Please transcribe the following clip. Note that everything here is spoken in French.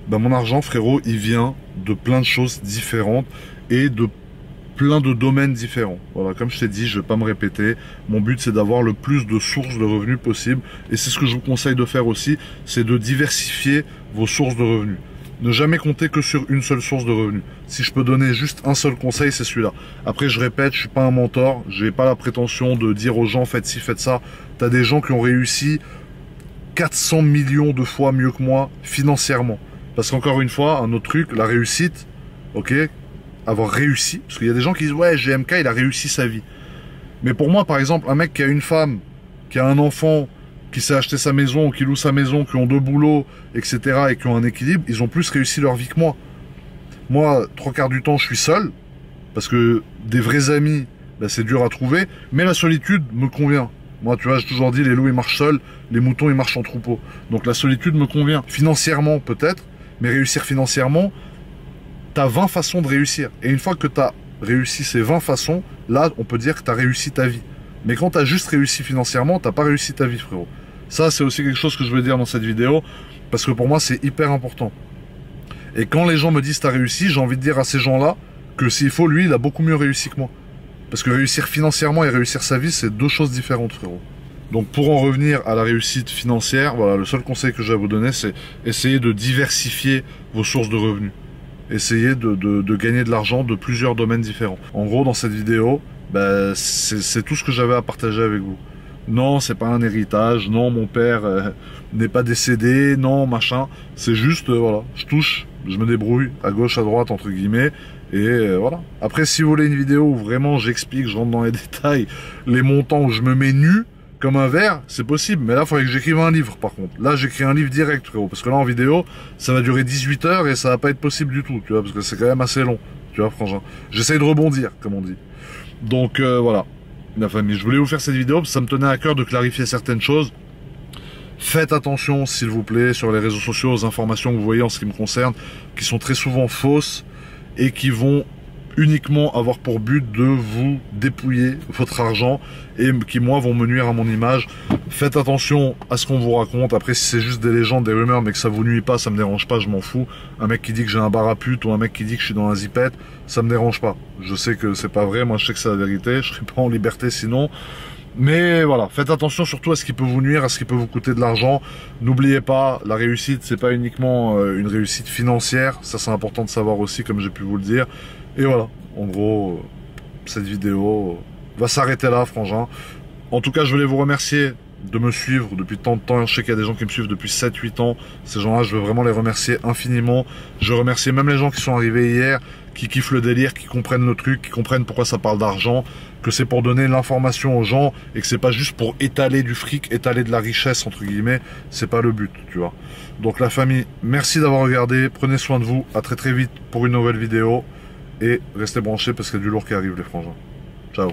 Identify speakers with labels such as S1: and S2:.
S1: bah mon argent, frérot, il vient de plein de choses différentes et de plein de domaines différents. Voilà, comme je t'ai dit, je vais pas me répéter. Mon but, c'est d'avoir le plus de sources de revenus possible. Et c'est ce que je vous conseille de faire aussi, c'est de diversifier vos sources de revenus. Ne jamais compter que sur une seule source de revenus. Si je peux donner juste un seul conseil, c'est celui-là. Après, je répète, je suis pas un mentor. J'ai pas la prétention de dire aux gens, faites ci, faites ça. T'as des gens qui ont réussi 400 millions de fois mieux que moi financièrement. Parce qu'encore une fois, un autre truc, la réussite, ok, avoir réussi, parce qu'il y a des gens qui disent ouais, GMK il a réussi sa vie. Mais pour moi, par exemple, un mec qui a une femme, qui a un enfant, qui s'est acheté sa maison, qui loue sa maison, qui ont 2 boulots, etc., et qui ont un équilibre, ils ont plus réussi leur vie que moi. Moi, 3/4 du temps, je suis seul, parce que des vrais amis, ben, c'est dur à trouver, mais la solitude me convient. Moi, tu vois, j'ai toujours dit, les loups, ils marchent seuls, les moutons, ils marchent en troupeau. Donc la solitude me convient. Financièrement, peut-être, mais réussir financièrement, t'as 20 façons de réussir. Et une fois que t'as réussi ces 20 façons, là, on peut dire que t'as réussi ta vie. Mais quand t'as juste réussi financièrement, t'as pas réussi ta vie, frérot. Ça, c'est aussi quelque chose que je veux dire dans cette vidéo, parce que pour moi, c'est hyper important. Et quand les gens me disent t'as réussi, j'ai envie de dire à ces gens-là que s'il faut, lui, il a beaucoup mieux réussi que moi. Parce que réussir financièrement et réussir sa vie, c'est 2 choses différentes, frérot. Donc pour en revenir à la réussite financière, voilà, le seul conseil que je vais vous donner, c'est essayer de diversifier vos sources de revenus. Essayez de gagner de l'argent de plusieurs domaines différents. En gros, dans cette vidéo, bah, c'est tout ce que j'avais à partager avec vous. Non, c'est pas un héritage. Non, mon père n'est pas décédé. Non, machin. C'est juste, voilà, je touche, je me débrouille à gauche, à droite, entre guillemets. Et voilà. Après, si vous voulez une vidéo où vraiment j'explique, je rentre dans les détails, les montants où je me mets nu, comme un verre, c'est possible. Mais là, il faudrait que j'écrive un livre, par contre. Là, j'écris un livre direct, frérot. Parce que là, en vidéo, ça va durer 18 heures et ça va pas être possible du tout, tu vois. Parce que c'est quand même assez long, tu vois, frangin. J'essaye de rebondir, comme on dit. Donc, voilà. La famille, je voulais vous faire cette vidéo parce que ça me tenait à cœur de clarifier certaines choses. Faites attention, s'il vous plaît, sur les réseaux sociaux, aux informations que vous voyez en ce qui me concerne, qui sont très souvent fausses et qui vont uniquement avoir pour but de vous dépouiller votre argent et qui, moi, vont me nuire à mon image. Faites attention à ce qu'on vous raconte. Après, si c'est juste des légendes, des rumeurs, mais que ça vous nuit pas, ça me dérange pas, je m'en fous. Un mec qui dit que j'ai un bar à pute ou un mec qui dit que je suis dans un zipette, ça me dérange pas. Je sais que c'est pas vrai, moi je sais que c'est la vérité, je serais pas en liberté sinon. Mais voilà, faites attention surtout à ce qui peut vous nuire, à ce qui peut vous coûter de l'argent. N'oubliez pas, la réussite, c'est pas uniquement une réussite financière. Ça, c'est important de savoir aussi, comme j'ai pu vous le dire. Et voilà, en gros, cette vidéo va s'arrêter là, frangin. En tout cas, je voulais vous remercier de me suivre depuis tant de temps. Je sais qu'il y a des gens qui me suivent depuis 7-8 ans. Ces gens-là, je veux vraiment les remercier infiniment. Je remercie même les gens qui sont arrivés hier, qui kiffent le délire, qui comprennent le truc, qui comprennent pourquoi ça parle d'argent, que c'est pour donner l'information aux gens et que c'est pas juste pour étaler du fric, étaler de la richesse, entre guillemets. C'est pas le but, tu vois. Donc la famille, merci d'avoir regardé. Prenez soin de vous. À très très vite pour une nouvelle vidéo. Et restez branchés parce qu'il y a du lourd qui arrive, les frangins. Ciao.